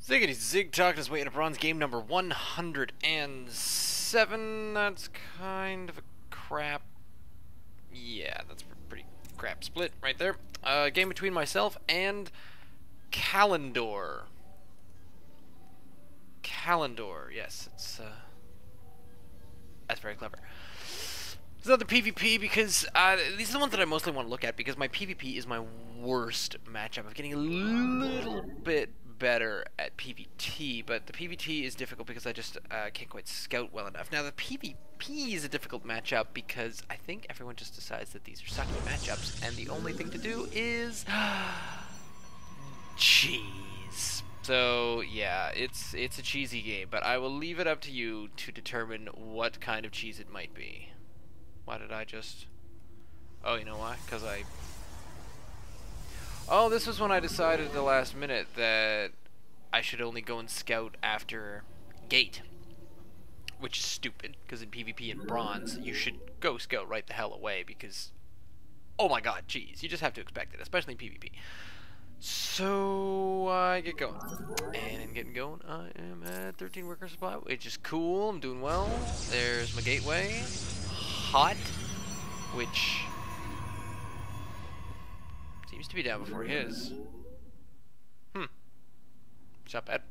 Ziggity Zig talking his way into bronze game number 107. That's kind of a crap. Yeah, that's a pretty crap split right there. Game between myself and Kalindoor. Kalindoor, yes, it's that's very clever. It's not the PvP because these are the ones that I mostly want to look at because my PvP is my worst matchup. I'm getting a little bit better at PvT, but the PvT is difficult because I just can't quite scout well enough. Now the PvP is a difficult matchup because I think everyone just decides that these are sucky matchups, and the only thing to do is cheese. So yeah, it's a cheesy game, but I will leave it up to you to determine what kind of cheese it might be. Why did I just... Oh, you know why? Because I... Oh, this was when I decided at the last minute that I should only go and scout after gate. Which is stupid, because in PvP and bronze, you should go scout right the hell away, because... Oh my god, jeez, you just have to expect it, especially in PvP. So, I get going. And in getting going, I am at 13 worker supply, which is cool, I'm doing well. There's my gateway. Hot, which seems to be down before his. It's not bad.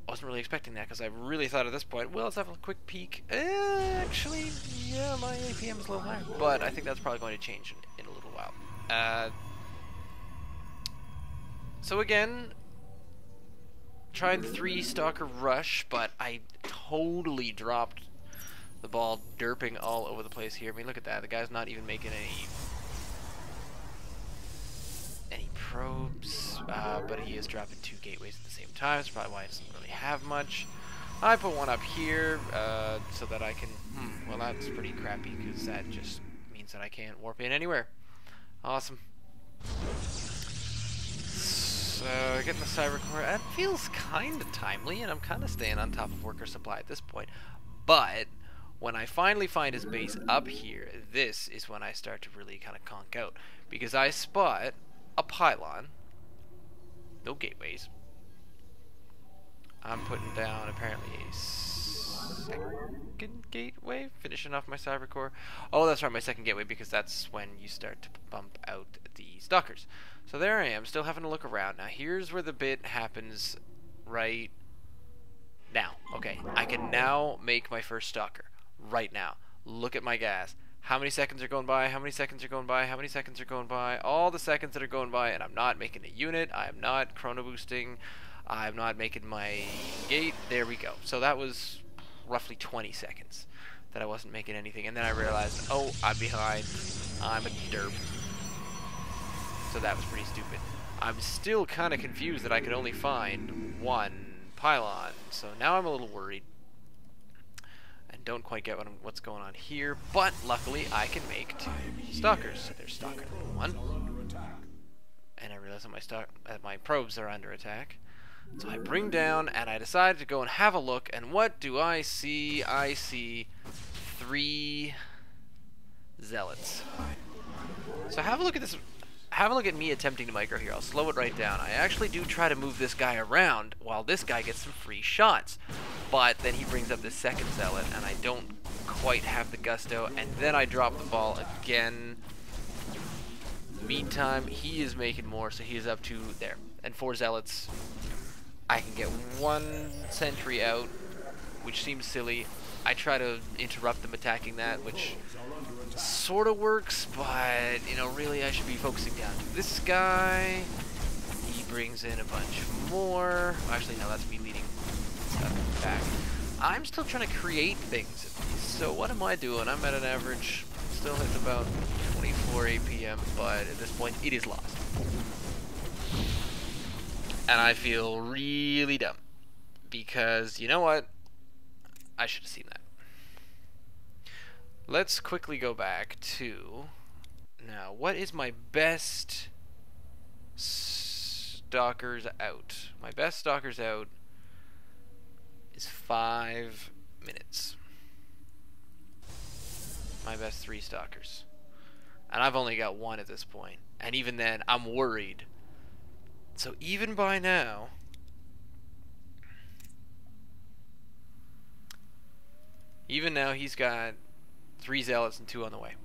I wasn't really expecting that because I really thought at this point, well, let's have a quick peek. Actually, yeah, my APM is a little higher, but I think that's probably going to change in a little while. So again, tried the 3 stalker rush, but I totally dropped the ball derping all over the place here. I mean, look at that. The guy's not even making any probes, but he is dropping 2 gateways at the same time. That's probably why he doesn't really have much. I put one up here so that I can... well, that's pretty crappy because that just means that I can't warp in anywhere. Awesome. So, getting the cyber core. That feels kind of timely, and I'm kind of staying on top of worker supply at this point. But when I finally find his base up here, this is when I start to really kind of conk out. Because I spot a pylon. No gateways. I'm putting down apparently a second gateway. Finishing off my cyber core. Oh, that's right, my second gateway, because that's when you start to bump out the stalkers. So there I am, still having to look around. Now here's where the bit happens right now. Okay, I can now make my first stalker. Right now. Look at my gas. How many seconds are going by? How many seconds are going by? How many seconds are going by? All the seconds that are going by, and I'm not making a unit. I am not chrono boosting. I'm not making my gate. There we go. So that was roughly 20 seconds that I wasn't making anything. And then I realized, oh, I'm behind. I'm a derp. So that was pretty stupid. I'm still kind of confused that I could only find 1 pylon. So now I'm a little worried. And don't quite get what's going on here, but luckily I can make 2 stalkers. So there's stalker number 1, and I realize that my probes are under attack. So I bring down, and I decided to go and have a look. And what do I see? I see 3 zealots. So have a look at this. Have a look at me attempting to micro here. I'll slow it right down. I actually do try to move this guy around while this guy gets some free shots. But then he brings up this second zealot, and I don't quite have the gusto, and then I drop the ball again. Meantime, he is making more, so he is up to there. And 4 zealots. I can get 1 sentry out, which seems silly. I try to interrupt them attacking that, which sort of works, but, you know, really I should be focusing down to this guy. He brings in a bunch more. Actually, no, that's me leading stuff back. I'm still trying to create things. So what am I doing? I'm at an average, still hitting about 24 APM, but at this point, it is lost. And I feel really dumb. Because, you know what? I should have seen that. Let's quickly go back to... Now, what is my best stalkers out? My best stalkers out is 5 minutes. My best 3 stalkers. And I've only got 1 at this point. And even then, I'm worried. So even by now, Even now, he's got 3 zealots and 2 on the way.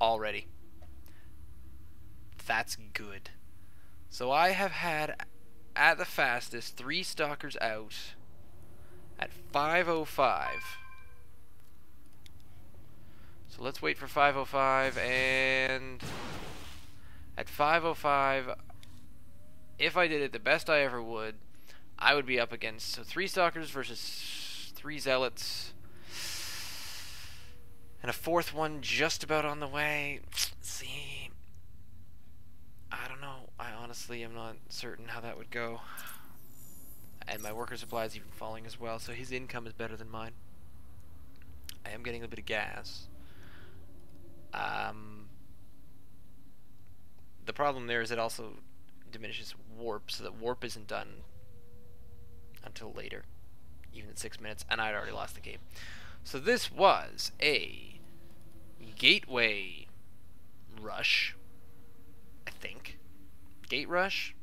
Already. That's good. So I have had, at the fastest, 3 stalkers out at 5:05. So let's wait for 5:05, and at 5:05, if I did it the best I ever would, I would be up against 3 stalkers versus 3 zealots, and a 4th one just about on the way. See, I don't know. I honestly am not certain how that would go. And my worker supply is even falling as well, so his income is better than mine. I am getting a bit of gas. The problem there is it also diminishes warp, so that warp isn't done until later, even at 6 minutes, and I'd already lost the game. So this was a gateway rush, I think. Gate rush?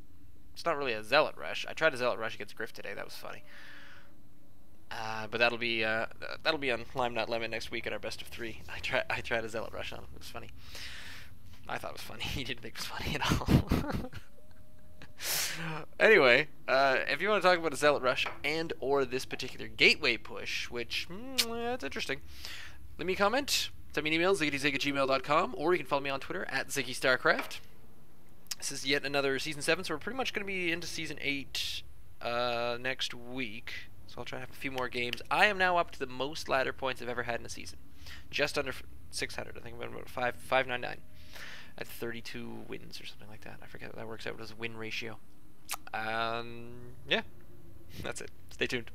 It's not really a zealot rush. I tried a zealot rush against Griff today. That was funny. But that'll be on Lime Not Lemon next week at our best of 3. I tried a zealot rush on him. It was funny. I thought it was funny. He didn't think it was funny at all. Anyway, if you want to talk about a zealot rush and or this particular gateway push, which that's interesting, leave me a comment. Send me an email, ziggyzig@gmail.com, or you can follow me on Twitter at ZiggyStarcraft. This is yet another Season 7, so we're pretty much going to be into Season 8 next week. So I'll try to have a few more games. I am now up to the most ladder points I've ever had in a season. Just under 600. I think I'm about 599 at 32 wins or something like that. I forget what that works out as a win ratio. Yeah, that's it. Stay tuned.